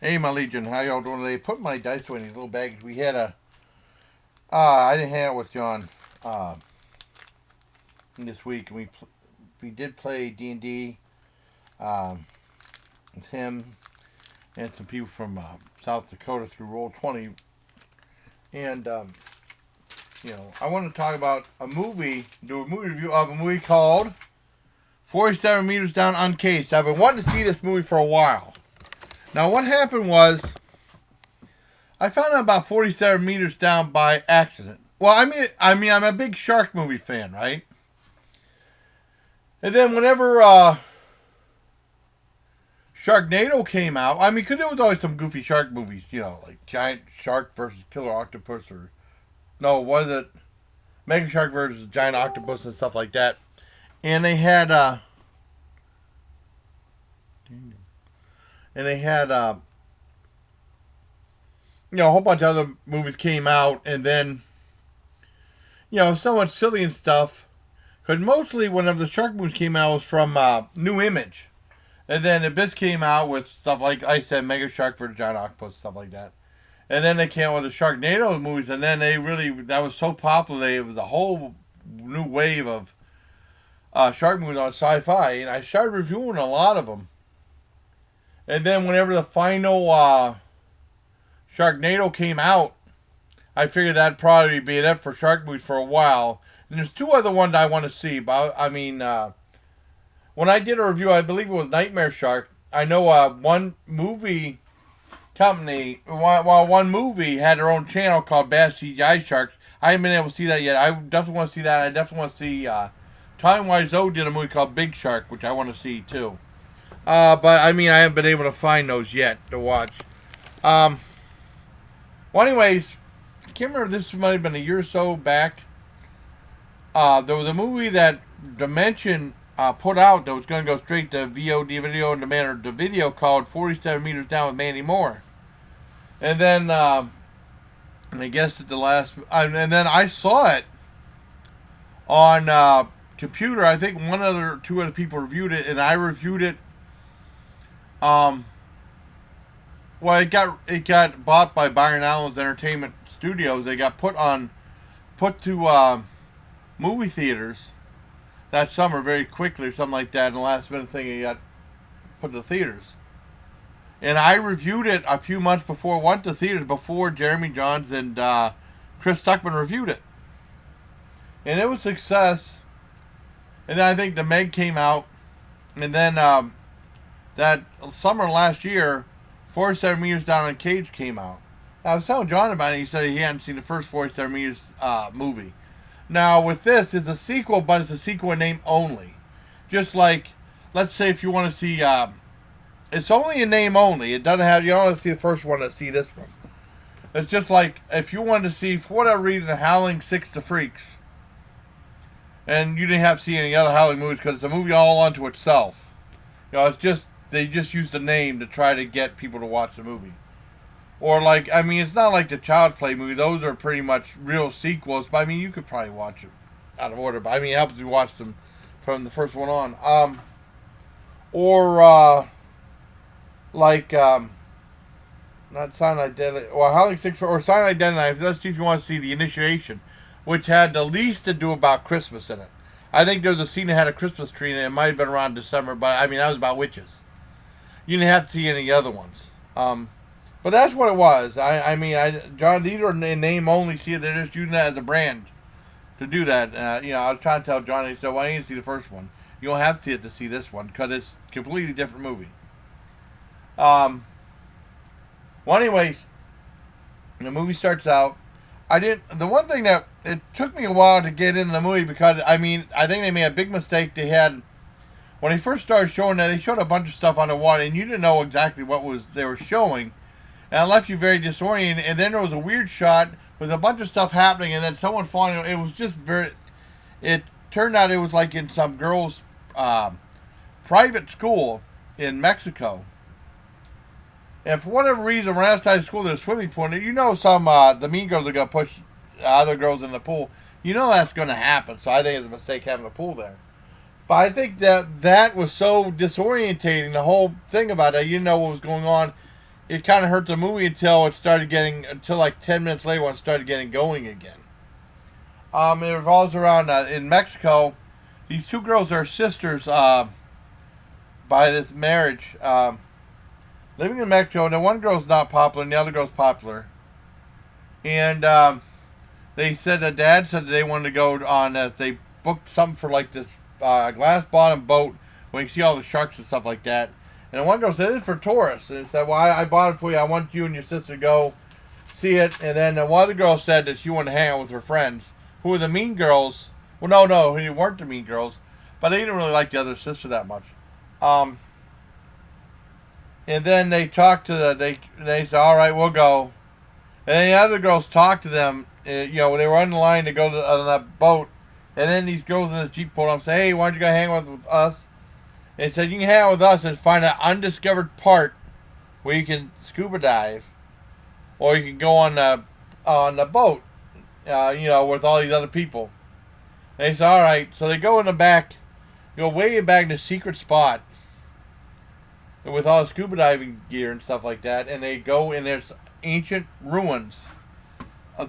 Hey, my Legion, how y'all doing today? Put my dice away in these little bags. We had I didn't hang out with John uh, this week, and we did play D&D um, with him and some people from South Dakota through Roll20. And, I want to talk about do a movie review of a movie called 47 Meters Down Uncaged. I've been wanting to see this movie for a while. Now, what happened was I found out about 47 Meters Down by accident. Well, I mean, I'm a big shark movie fan, right? And then whenever Sharknado came out, I mean, because there was always some goofy shark movies, like Giant Shark versus Killer Octopus, or no, was it Mega Shark versus Giant Octopus and stuff like that? And they had, and they had, a whole bunch of other movies came out, and then, so much silly and stuff. Because mostly whenever the shark movies came out, it was from New Image. And then Abyss came out with stuff like I said, Mega Shark for Giant Octopus, stuff like that. And then they came out with the Sharknado movies, and then that was so popular, it was a whole new wave of shark movies on sci-fi. And I started reviewing a lot of them. And then whenever the final Sharknado came out, I figured that'd probably be it for shark movies for a while. And there's two other ones I want to see, but I mean, when I did a review, I believe it was Nightmare Shark. I know one movie company, while one movie had their own channel called Bad CGI Sharks. I haven't been able to see that yet. I definitely want to see that. I definitely want to see. Time Wiseau did a movie called Big Shark, which I want to see too. But I mean, I haven't been able to find those yet to watch. Well, anyways, I can't remember. This might have been a year or so back. There was a movie that Dimension put out that was going to go straight to VOD, video on demand, or the video, called 47 Meters Down with Mandy Moore. And then, and I guess at the last, and then I saw it on computer. I think two other people reviewed it, and I reviewed it. Well, it got bought by Byron Allen's Entertainment Studios. They got put to movie theaters that summer very quickly, or something like that. And the last minute thing, it got put to theaters. And I reviewed it a few months before it went to theaters, before Jeremy Jahns and Chris Stuckman reviewed it. And it was a success. And then I think The Meg came out. And then that summer last year, 47 Meters Down Uncaged came out. I was telling John about it. He said he hadn't seen the first 47 Meters movie. Now, with this, it's a sequel, but it's a sequel in name only. Just like, let's say if you want to see, it's only in name only. It doesn't have, you don't want to see the first one to see this one. It's just like, if you wanted to see, for whatever reason, Howling 6 to Freaks, and you didn't have to see any other Howling movies, because it's a movie all unto itself. It's just, they just used the name to try to get people to watch the movie. Or like, I mean, it's not like the Child's Play movie. Those are pretty much real sequels. But I mean, you could probably watch it out of order. But I mean, it helps you watch them from the first one on. Or like not Silent Identity. Well, Howling 6 or Silent Identity. Let's see if you want to see The Initiation, which had the least to do about Christmas in it. I think there was a scene that had a Christmas tree in it. It might have been around December, but I mean, that was about witches. You didn't have to see any other ones. But that's what it was. John, these are in name only. See, they're just using that as a brand to do that. I was trying to tell John, he said, "Why didn't you see the first one? You don't have to see it to see this one, because it's a completely different movie." Well, anyways, the movie starts out. The one thing that it took me a while to get into the movie, because I think they made a big mistake. When they first started showing that, they showed a bunch of stuff on the water, and you didn't know exactly what they were showing. And it left you very disoriented. And then there was a weird shot with a bunch of stuff happening, and then someone falling. It was just very. It turned out it was like in some girl's private school in Mexico. And for whatever reason, right outside school, there's a swimming pool. And some the mean girls are gonna push other girls in the pool. That's gonna happen. So I think it's a mistake having a pool there. But I think that was so disorientating. The whole thing about it, you didn't know what was going on. it kind of hurt the movie until it started getting, until like 10 minutes later when it started getting going again. It revolves around in Mexico. These two girls are sisters by this marriage. Living in Mexico, and the one girl's not popular, and the other girl's popular. And they said the dad said that they wanted to go on. They booked something for like this glass bottom boat where you can see all the sharks and stuff like that. And the one girl said, "It's for tourists." And he said, "Well, I bought it for you. I want you and your sister to go see it." And then one of the girls said that she wanted to hang out with her friends, who were the mean girls. Well, no, they weren't the mean girls, but they didn't really like the other sister that much. And then they talked to they said, "All right, we'll go." And then the other girls talked to them. They were on the line to go on that boat. And then these girls in this Jeep pulled up and said, "Hey, why don't you go hang out with us?" And they said, "You can hang out with us and find an undiscovered part where you can scuba dive, or you can go on the boat, with all these other people." And they said, "All right." So they go in the back, go way in back in the secret spot, with all the scuba diving gear and stuff like that, and they go in there's ancient ruins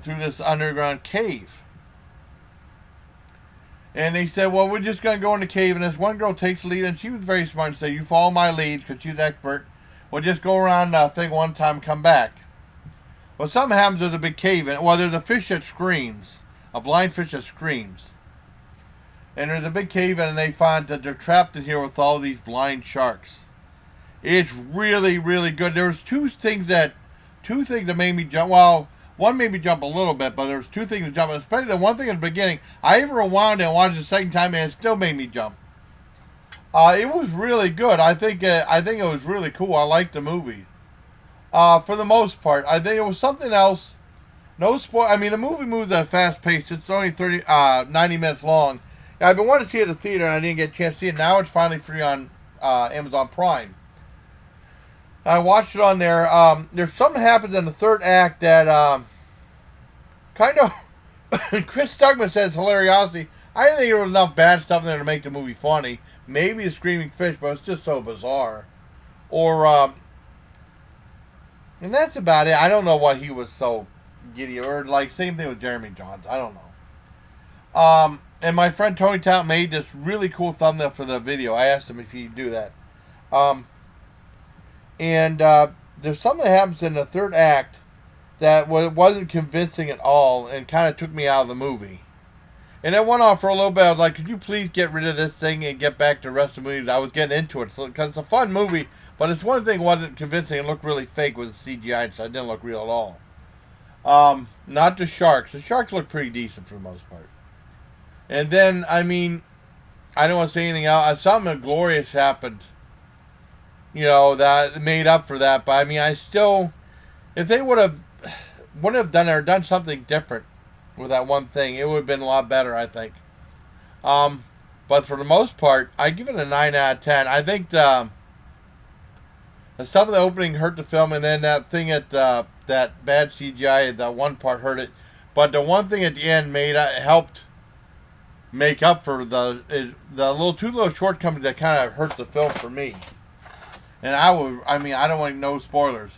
through this underground cave. And they said, "Well, we're just going to go in the cave," and this one girl takes the lead, and she was very smart and said, "You follow my lead," because she's expert. "We'll just go around the thing one time and come back." Well, something happens with the big cave, and there's a fish that screams, a blind fish that screams. And there's a big cave, and they find that they're trapped in here with all these blind sharks. It's really, really good. There's two things that made me jump. Well, one made me jump a little bit, but there's two things that jump. Especially the one thing at the beginning. I even rewound it and watched it the second time, and it still made me jump. It was really good. I think it was really cool. I liked the movie. For the most part, I think it was something else. No spoil. I mean, the movie moves at a fast pace. It's only 90 minutes long. I've been wanting to see it at the theater, and I didn't get a chance to see it. Now it's finally free on Amazon Prime. I watched it on there. There's something happens in the third act that kind of Chris Stugman says hilariosity. I didn't think there was enough bad stuff in there to make the movie funny. Maybe the screaming fish, but it's just so bizarre. And that's about it. I don't know what he was so giddy, or like same thing with Jeremy Johns. I don't know. And my friend Tony Tout made this really cool thumbnail for the video. I asked him if he'd do that. And there's something that happens in the third act that wasn't convincing at all and kind of took me out of the movie. And it went on for a little bit. I was like, "Could you please get rid of this thing and get back to the rest of the movie?" I was getting into it because it's a fun movie, but it's one thing wasn't convincing. It looked really fake with the CGI, so it didn't look real at all. Not the sharks. The sharks look pretty decent for the most part. And then, I mean, I don't want to say anything else. Something glorious happened. That made up for that. But I mean, if they wouldn't have done something different with that one thing, it would have been a lot better, I think. But for the most part, I give it a 9 out of 10. I think the stuff in the opening hurt the film, and then that thing at that bad CGI, that one part hurt it. But the one thing at the end helped make up for the two little shortcomings that kind of hurt the film for me. And I don't want no spoilers.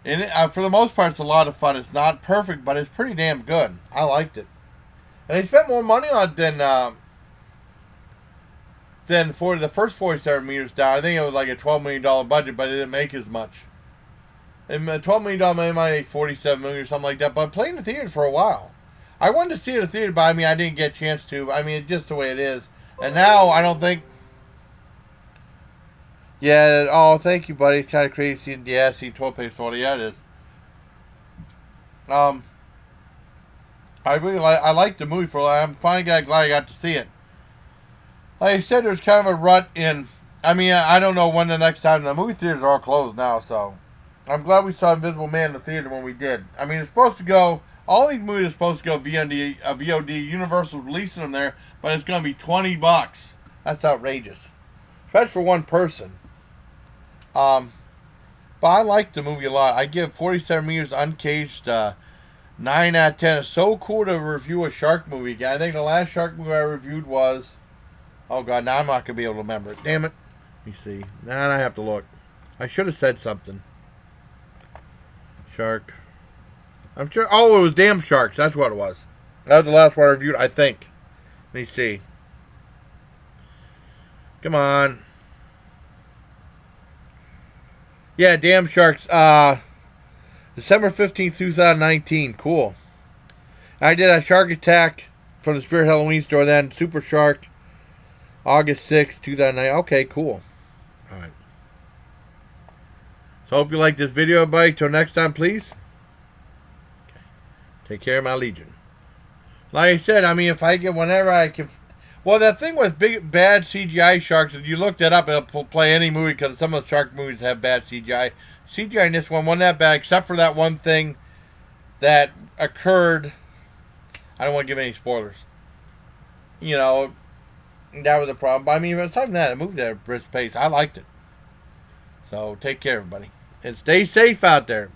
And for the most part, it's a lot of fun. It's not perfect, but it's pretty damn good. I liked it. And they spent more money on it than for the first 47 meters down. I think it was like a $12 million budget, but it didn't make as much. And a $12 million might make 47 million or something like that. But I played in the theater for a while. I wanted to see it in the theater, but I didn't get a chance to. It's just the way it is. And now I don't think. Yeah, oh, thank you, buddy. It's kind of crazy. Yeah, see, 12 page photo. Yeah, it is. I liked the movie I'm finally glad I got to see it. Like I said, there's kind of a rut in. I don't know when the next time. The movie theaters are all closed now, so I'm glad we saw Invisible Man in the theater when we did. It's supposed to go. All these movies are supposed to go VOD. Universal's releasing them there, but it's going to be $20. That's outrageous, especially for one person. But I like the movie a lot. I give 47 Meters Uncaged 9 out of 10. It's so cool to review a shark movie again. I think the last shark movie I reviewed was... Oh, God, now I'm not going to be able to remember it. Damn it. Let me see. Now I have to look. I should have said something. Shark. I'm sure. Oh, it was Damn Sharks. That's what it was. That was the last one I reviewed, I think. Let me see. Come on. Yeah, Damn Sharks. December 15th, 2019. Cool. I did a Shark Attack from the Spirit Halloween store, then Super Shark, August 6th, 2009. Okay, cool. Alright. So I hope you like this video, everybody. Till next time, please. Okay. Take care, my legion. Like I said, I mean, if I get whenever I can. Well, the thing with bad CGI sharks, if you look that up, it'll play any movie because some of the shark movies have bad CGI. CGI in this one wasn't that bad, except for that one thing that occurred. I don't want to give any spoilers. You know, that was a problem. But I mean, aside from that, it moved at a brisk pace. I liked it. So take care, everybody. And stay safe out there.